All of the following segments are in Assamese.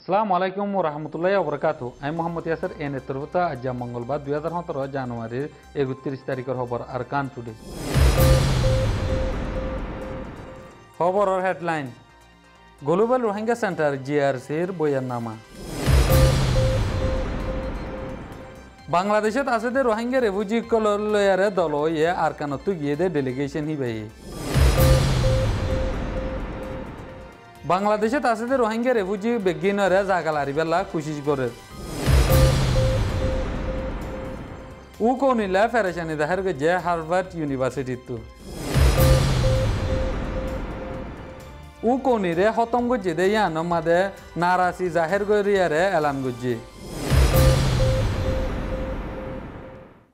আসসালামু আলাইকুম ওয়া রাহমাতুল্লাহি ওয়া বারাকাতুহু। আমি মোহাম্মদ ইয়াসির এনে তরফতা আজ মঙ্গলবার 2017 জানুয়ারির 31 তারিখের খবর আরকান টুডে। খবরের হেডলাইন: গ্লোবাল রোহিঙ্গা সেন্টার জিআরসির বয়াননামা। বাংলাদেশত আছে দে রোহিঙ্গা রেফিউজি কলয়ারে দল ইয়ে আরকানত গিয়ে দে ডেলিগেশন হিবাই। বাংলাদেশত আছে যে রোহিঙ্গা রেফিউজি বেগিনরে জাগাল আরিবেলা কোশিশ করে ও কোনিলা ফেরেশানি দাহের গজে হার্ভার্ড ইউনিভার্সিটিত ও কোনিরে খতম গজে দে ইয়ান মাদে নারাসি জাহের গরিয়ারে এলান গজে।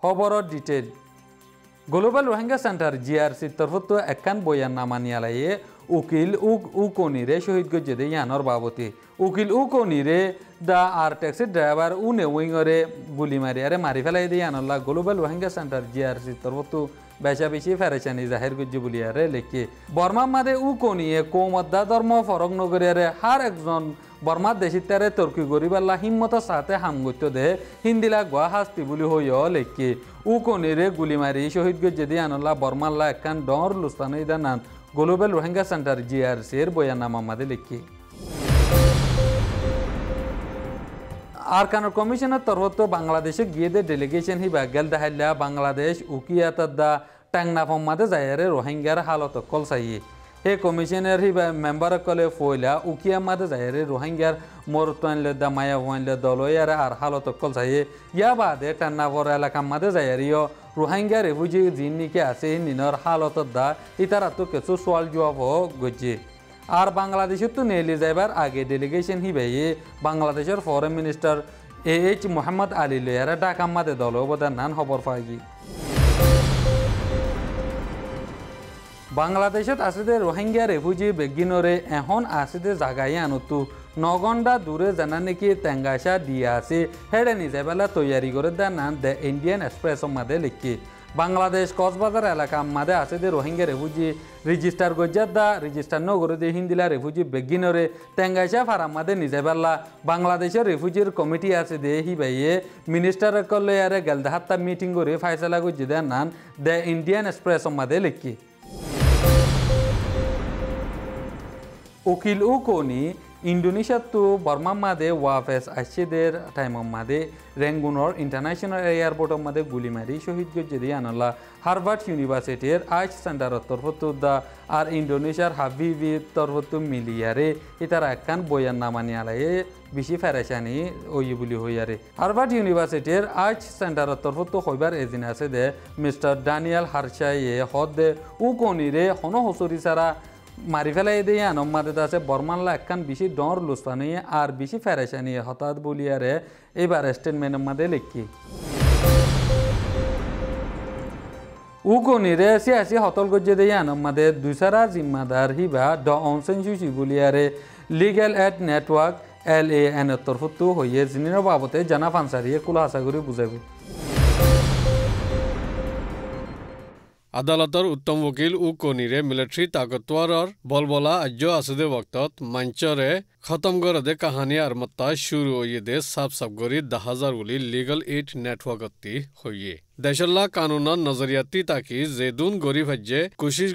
খবরের ডিটেল: গ্লোবাল রোহিঙ্গা সেন্টার জিআরসির তরফত একখান বয়াননামা নিয়ালাইয়ে উকিল উকনিরে শহীদ গজ্জে ইয়ানোর বাবতি উকিল উকনিরে দা আর ট্যাক্সি ড্রাইভার নেউইংরে গুলি মারিয়ারে মারি ফেলাই দিয়ে ইয়ানল্লা গ্লোবাল রোহিঙ্গা সেন্টার জিআরসির তরফত বেশা বেশি ফেরেশানি জাহের গজ্জে বলিয়ারে লেখে বর্মা মাদে উকনিয়ে কৌমদ্দা ধর্ম ফরক নগরিয়ারে হার একজন বর্মার দেশিতারে তর্কি গরিবাল্লা হিম্মত সাথে হামগত্য দে হিন্দিলা গোয়া হাস্তি বলি হইও লেখে উকনিরে গুলি মারি শহীদ গজ্জে দিয়ে আনল্লা বর্মাল্লা একখান ডর লুস্তানো ইদানান গ্লোবাল রোহিঙ্গা সেন্টার জিআরসির বয়াননামা মাদে লিখি আরকানের কমিশনের তরফত বাংলাদেশে গিয়ে দে ডেলিগেশন হিবা গেল দাহাইলা বাংলাদেশ উকিয়াতদা টাংনাফম মাদে যায়ারে রোহিঙ্গার হালত কল চাইয়ে হে কমিশনের হিবা মেম্বার কলে ফয়লা উকিয়া মাদে যায়ারে রোহিঙ্গার মরতানলে দা মায়া ওয়ানলে দলয়ারে আর হালত কল চাইয়ে ইয়া বাদে টান্নাবর এলাকা মাদে যায়ারিও রোহিঙ্গা রেফিউজি জিন্নিকে আছে নিনর হালত দা ইতারা তো কিছু সোয়াল জবাব গজ্জে আর বাংলাদেশে তো নেলি যাইবার আগে ডেলিগেশন হিবাইয়ে বাংলাদেশের foreign minister H Mohammad Ali লয়ারে ঢাকা মাদে দল অবদান নান খবর পাইগি বাংলাদেশত আছে দে রোহিঙ্গা রেফিউজি বেগিনরে এখন আছে দে জাগাই আনতু 9 ঘন্টা দূরে জানা নাকি তেঙ্গাসা দিয়া আছে হেডে নিজেবেলা তৈয়ারি করে দেন নান দ্য ইন্ডিয়ান এক্সপ্রেস মাদে লিখি বাংলাদেশ কক্সবাজার এলাকা মাদে আছে দে রোহিঙ্গা রেফিউজি রেজিস্টার গজ্জার দা রেজিস্টার নগরে দে হিন্দিলা রেফিউজি বেগিনরে তেঙ্গাসা ফারাম মাদে নিজেবেলা বাংলাদেশের রেফিউজির কমিটি আছে দে হিবাইয়ে মিনিস্টার কল্যাণে গেলদাহাত্তা মিটিং করে ফাইসলা গজ্জে দেন নান দ্য ইন্ডিয়ান এক্সপ্রেস মাদে লিখি উকিল উকনি ইন্দোনেশিয়া তো বর্মা মাদে ওয়াফেস আশিদের টাইম মাদে রেঙ্গুনর ইন্টারন্যাশনাল এয়ারপোর্ট মাদে গুলি মারি শহীদ গজ্জে দিয়ে আনলা হার্ভার্ড ইউনিভার্সিটির আইচ সেন্টারের তরফত দা আর ইন্দোনেশিয়ার হাবিবি তরফত মিলিয়ারে ইতারা একখান বয়াননামা নিয়ালায়ে বেশি ফেরেশানি ওই বলি হইয়ারে হার্ভার্ড ইউনিভার্সিটির আইচ সেন্টারের তরফত হইবার এজিন আছে দে মিস্টার ড্যানিয়েল হারশাইয়ে হদ দে উকনিরে হন হসরি সারা মারি ফেলাই দিয়ে আনমাদে আছে বর্মানলা একখান বেশি ডর লুস্তানি আর বেশি ফেরেশানি হঠাৎ বলিয়ারে এবার স্টেটমেন্টের মাদে লিখি উকনিরে সিয়াসি হতল গজ্জে দিয়ে আনমাদে দুইসারা জিম্মাদার হিবা ড অনসেনসুচি বলিয়ারে লিগ্যাল এড নেটওয়ার্ক LAN এর তরফত হইয়ে জিনির বাবতে জানা ফানসারিয়ে কুলা আশা করি বুঝাইব আদালতৰ উত্তম উকিল উকনিৰে মিলিটাৰী তাকতৱাৰৰ বলবলা আজ্য আছদে বক্তত মঞ্চৰে খতম গৰদে কাহানী আৰমত্তা শুৰু হইয়ে দে সাব গৰি 10,000 উলি লিগেল এইড নেটওয়াৰ্কতি হইয়ে দেশল্লা কানুনৰ নজৰিয়াতি তাকি জেদুন গৰিব হাজ্যে কোশিশ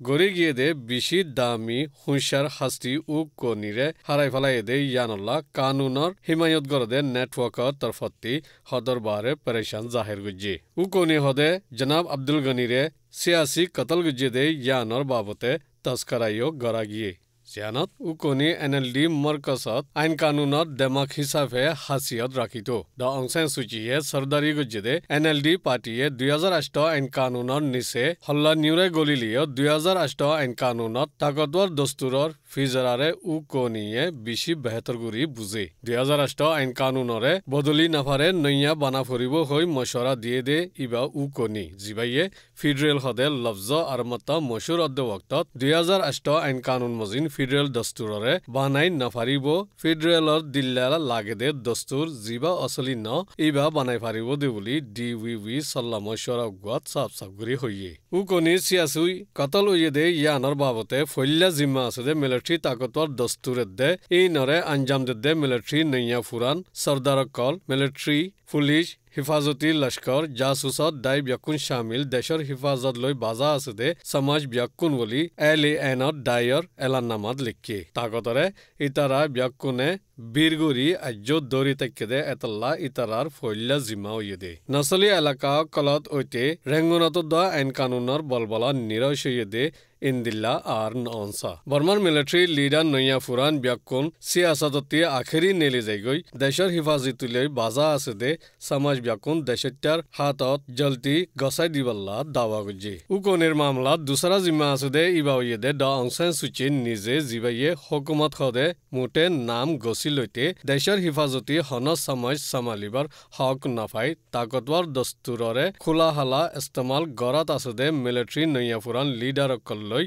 গৰি গিয়ে দে বেশি দামি হুঁশাৰ হাস্তি উকনিৰে হাৰাই ফেলাই দে ইয়ানল্লা কানুনৰ হিমায়ত গৰদে নেটওয়াৰ্কৰ তরফতি হদর বারে পরেশান জাহির গুজ্জে উকনি হদে জনাব আব্দুল গনিরে সিয়াসি কতল গুজ্জে দে ইয়ানর বাবতে তস্করাইও গড়া গিয়ে জিয়ানত উকনি NLD মৰকছত আইন কানুনত দেমাক হিচাপে হাসিয়ত ৰাখিতো দ অং সান সু চিয়ে সৰদাৰি গজ্জেদে NLD পাৰ্টিয়ে 2008 আইন কানুনৰ নিচে হল্লা নিউৰে গলিলিও 2008 আইন কানুনত তাকতৱাৰ দস্তুৰৰ ফিজৰাৰে উকনিয়ে বেছি বেহতৰ গুৰি বুজে 2008 আইন কানুনৰে বদলি নাফাৰে নয়া বানা ফুৰিব হৈ মশৰা দিয়ে দে ইবা উকনি জিবাইয়ে ফেডাৰেল হদে লফজ আৰমতা মশুৰ অদ্দ वक्तत 2008 আইন কানুন মজিন ফেডাৰেল দস্তুৰৰে বানাই নাফাৰিব ফেডাৰেলৰ দিল্লালা লাগে দে দস্তুৰ জিবা আসলি ন ইবা বানাই ফাৰিব দে বুলি DVV সল্লা মশৰা গুৱাত সাফ সাফ গুৰি হইয়ে উকনি সিয়াসুই কতল হইয়ে দে ইয়ানৰ বাবতে ফল্লা জিম্মা আছে দে মিলিটাৰী তাকতৰ দস্তুৰে দে এই নৰে আঞ্জাম দে মিলিটাৰী নয়া ফুৰান সৰদাৰ কল মিলিটাৰী পুলিশ হিফাজতি লস্কৰ জাসুসত দাই ব্যাকুন শামিল দেশৰ হিফাজত লৈ বাজা আছে দে সমাজ ব্যাকুন বুলি LAN দায়ৰ এলাননামাত লিখি তাকতৰে ইতাৰা ব্যাকুনে বীৰগুৰি আজ্য দৰি তেকেদে এতল্লা ইতাৰাৰ ফল্লা জিম্মা হইয়ে নচলি এলাকা কলত ঐতে ৰেংগুনাত দ আইন কানুনৰ বলবলা নিৰশ হইয়ে ইন্দিল্লা আৰ ননসা বৰ্মাৰ মিলিটাৰি লিডাৰ নয়া ফুৰান ব্যাকুন সিয়াসততি আখেৰি নেলি যাইগৈ দেশৰ হিফাজতুলৈ বাজা আছে দে সমাজ ব্যাকুন দেশত্যাৰ হাতত জলতি গসাই দিবল্লা দাवा গজি উকনের মামলা দুসরা জিম্মা আছে দে ইবা হইয়ে দে দ অং সান সু চি নিজে জিবাইয়ে হুকুমত খদে মুটে নাম গছি লইতে দেশৰ হিফাজতি হন সমাজ সামালিবাৰ হক নাফাই তাকতৱাৰ দস্তুৰৰে খোলা হালা ইস্তেমাল গৰাত আছে দে মিলিটাৰি নয়া ফুৰান লিডাৰ লৈ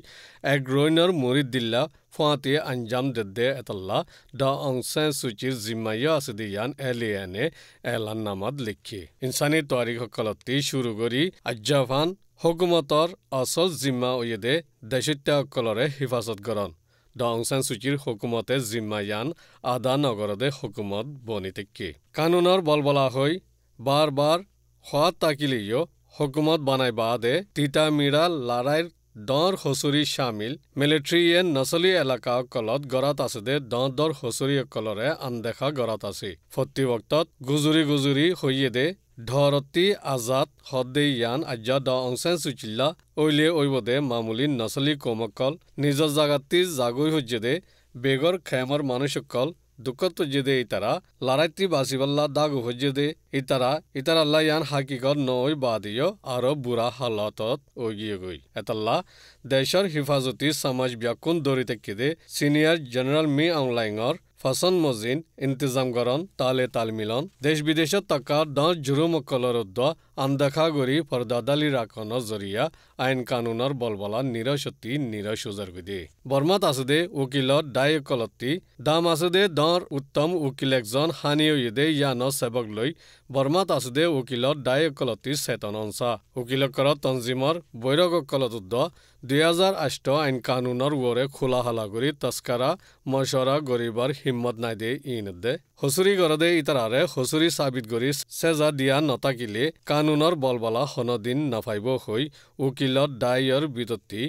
এক ৰইনৰ মুৰিদ দিল্লা ফাঁতে আঞ্জাম দে এতল্লা দ অং সান সু চিৰ জিম্মাইয়া আছে দিয়ান LAN এলান নামাত লিখি ইনসানি তাৰিখ কলতি শুৰু কৰি আজ্জাফান হুকুমতৰ আসল জিম্মা ওয়েদে দেশত্যাকলৰে হিফাজত কৰণ দ অং সান সু চিৰ হুকুমতে জিম্মায়ান আদা নগৰদে হুকুমত বনিতেকি কানুনৰ বলবলা হৈ বাৰ বাৰ খোৱাত তাকিলিও হুকুমত বানাই বাদে তিতা মিৰা লড়াইৰ দৰ হসুৰি শামিল মিলিটাৰিয়ে নচলি এলাকা কলত গৰাত আছে দে দৰ হসুৰি কলৰে আনদেখা গৰাত আছে ফতি বক্তত গুজুৰি হইয়ে দে ধৰতি আজাদ হদে ইয়ান আজ্জা দ অং সান সু চিল্লা ওইলে ওইবদে মামুলি নচলি কমকল নিজৰ জাগাতি জাগৈ হইয়ে দে বেগৰ খেমৰ মানুষকল দুঃখত যেদে ইতারা লড়াইটি বাসিবাল্লা দাগু হজ্জেদে ইতারা আল্লাহ ইয়ান হাকিকত নই বাদিও আরো বুড়া হালাতত ওগিয়ে গই এতাল্লা দেশৰ হিফাজতি সমাজ ব্যাকুন দরিতে কেদে সিনিয়র জেনারেল মি অনলাইনর ফাসন মজিন ইন্তজাম গরন তালে তাল মিলন দেশ বিদেশত তাকা দশ জুরুমকলর উদ্দ আনদেখা গরি পর্দাদালি ৰাখনৰ জৰিয়া আইন কানুনৰ বলবলা নিরসতি নিরসুজার গুদে বর্মাত আছে দে উকিলত দায়কলতি দাম আছে দে দর উত্তম উকিল একজন হানিও ইদে ইয়ান সেবক লৈ বর্মাত আছে দে উকিলত দায়কলতি চেতন অংশা উকিলকৰ তঞ্জিমৰ বৈৰককলত উদ্দ 2008 আইন কানুনৰ ওৰে খোলা হালা কৰি তস্কাৰা মশৰা গৰিবাৰ হিম্মত নাই দে ইনদে হসুৰি গৰদে ইতাৰাৰে হসুৰি সাবিত কৰি সেজা দিয়া নতাকিলে কানুনৰ বলবলা হনদিন নাফাইব হৈ উকিলত দায়ৰ বিততি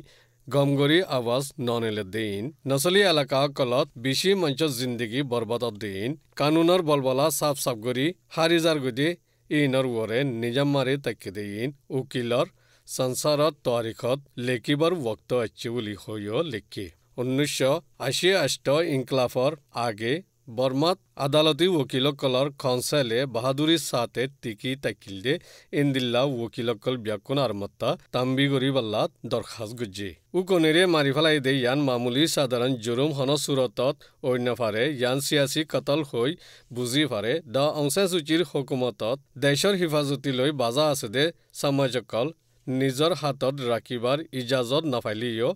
গমগৰি আৱাজ ননেলে দেইন নচলি এলাকা কলত বেছি মঞ্চ জিন্দগি বৰবাদত দেইন কানুনৰ বলবলা সাফ সাফ কৰি হাৰিজাৰ গুদি ইনৰ ওৰে নিজাম মাৰি তাকে দেইন উকিলৰ সংসাৰত তাৰিখত লেখিবৰ বক্ত আছে বুলি হৈও লিখি 1988 ইনকলাফৰ আগে বৰ্মাত আদালতি ওকিলকলৰ খনসেলে বাহাদুরি সাথে টিকি তাকিল দে ইন্দিল্লা ওকিলকল ব্যাকুন আরমত্তা তাম্বি গরিবাল্লাত দরখাস্ত গুজি উকনেরে মারি ফেলাই দে ইয়ান মামুলি সাধারণ জুরুম হন সুরতত অন্যফারে ইয়ান সিয়াসি কতল হৈ বুজি ফারে দ অং সান সু চিৰ হুকুমতত দেশৰ হিফাজতি লৈ বাজা আছে দে সমাজকল নিজৰ হাতত ৰাখিবাৰ ইজাজত নাফাইলিও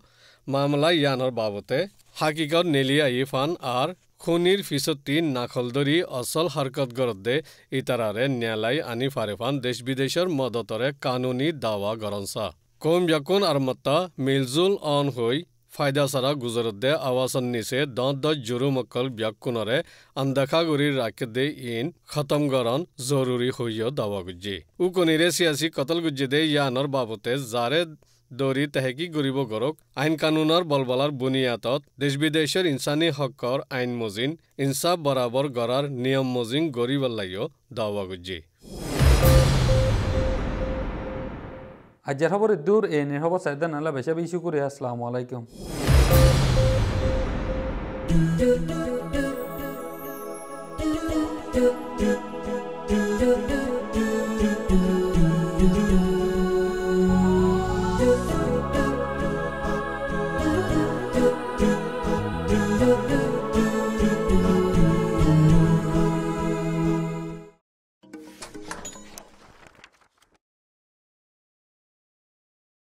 মামলা ইয়ানৰ বাবতে হাকিকত নেলি আইফান আর খুনির ফিসতি নাখলদরি অসল হারকত গরদে ইতারারে ন্যায়ালয় আনি ফারেফান দেশ বিদেশের মদতরে কানুনি দাওয়া গরনসা কম ব্যাকুন আরমত্তা মিলজুল অন হই ফায়দা সারা গুজরদে আওয়াসন নিচে দত জুরুমকল ব্যাকুনরে আনদেখা গরি রাখে দে ইন খতম গরন জরুরি হইও দাওয়া গুজি উকনিরে সিয়াসি কতল গুজি দে ইয়ানর বাবতে জারে দৌৰি তেহেকি গৰিব গৰক আইন কানুনৰ বলবলাৰ বুনিয়াদত দেশ বিদেশৰ ইনসানী হকৰ আইন মজিন ইনসাফ বরাবর গড়ার নিয়ম মজিন গরিবাল্লাইও দাওয়া গুজি আজের খবর দূর এ নির্ভর সাইদান আল্লাহ বেশা বেশি করে আসসালামু আলাইকুম do do do do do do do